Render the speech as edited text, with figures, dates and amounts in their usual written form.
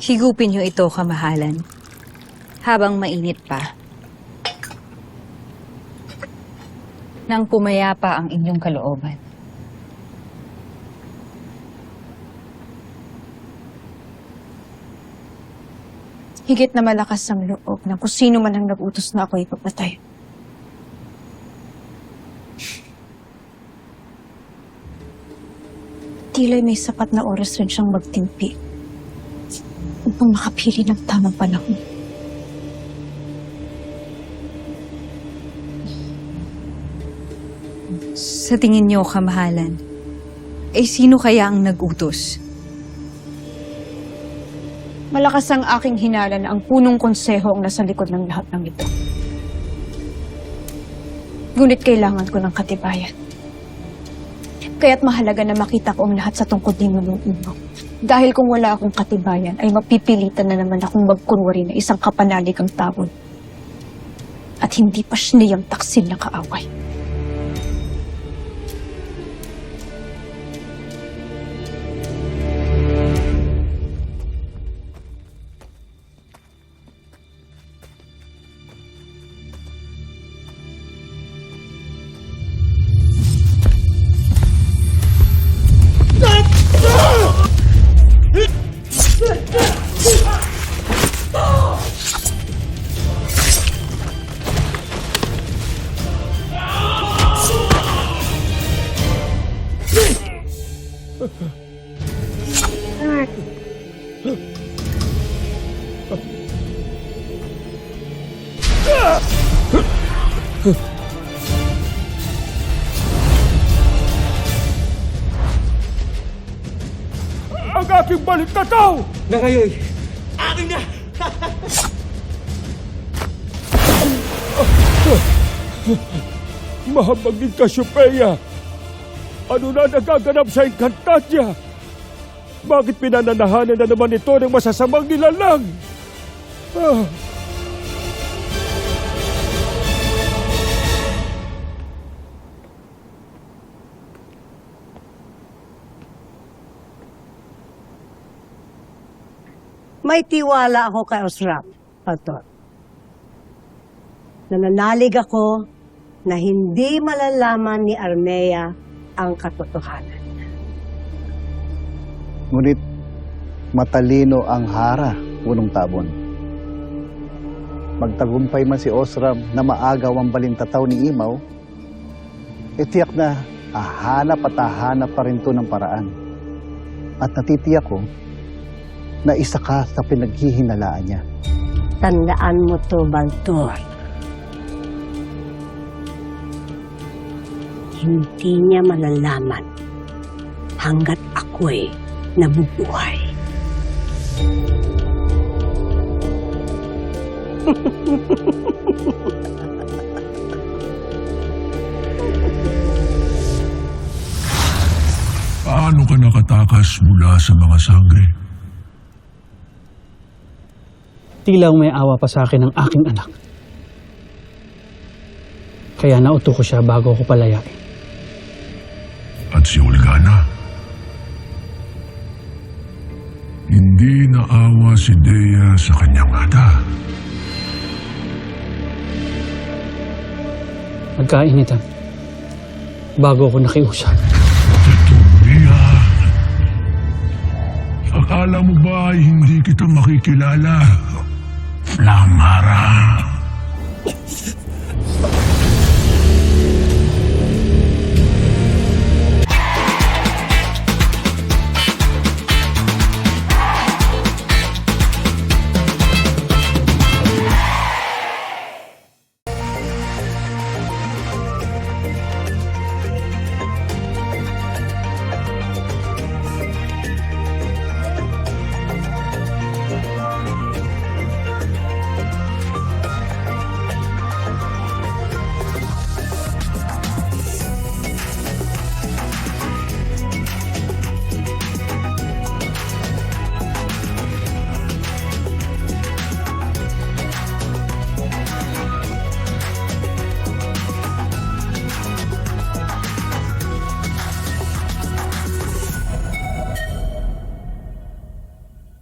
Higupin niyo ito, kamahalan, habang mainit pa. Nang pumayapa ang inyong kalooban. Higit na malakas ang loob na kung sino man ang nag-utos na ako ipapatay. Tila'y may sapat na oras rin siyang magtimpi upang makapili ng tamang panahon. Sa tingin niyo, kamahalan, sino kaya ang nag-utos? Malakas ang aking hinala na ang punong konseho ang nasa likod ng lahat ng ito. Ngunit kailangan ko ng katibayan. Kaya't mahalaga na makita ko ang lahat sa tungkod ni Manong Uno. Dahil kung wala akong katibayan, ay mapipilitan na naman akong magkunwari na isang kapanalig ang tawon. At hindi pa siniyang taksil na kaaway. Ang aking balik na tao! Na ngayon, akin na! Mahabagin Cassiopeia! Ano na nagaganap sa Encantadia? Bakit pinananahanan na naman ito ng masasamang nilalang? May tiwala ako kay Osram, Pator. Nananalig ako na hindi malalaman ni Armea ang katotohanan. Ngunit matalino ang Hara, punong tabon. Magtagumpay man si Osram na maagaw ang balintataw ni Imaw, tiyak na hahanap at hahanap pa rin to ng paraan. At natitiyak ko na isa ka sa pinaghihinalaan niya. Tandaan mo to, Baltor. Hindi niya malalaman hanggat ako'y nabubuhay. Paano ka nakatakas mula sa mga sangre? Tila may awa pa sa akin ng aking anak. Kaya nauto ko siya bago ako palayain. At si Olgana? Hindi naawa si Dea sa kanyang ada. Nagkainitan. Bago ako nakiusap. Mia, akala mo ba ay hindi kita makikilala? Flamara.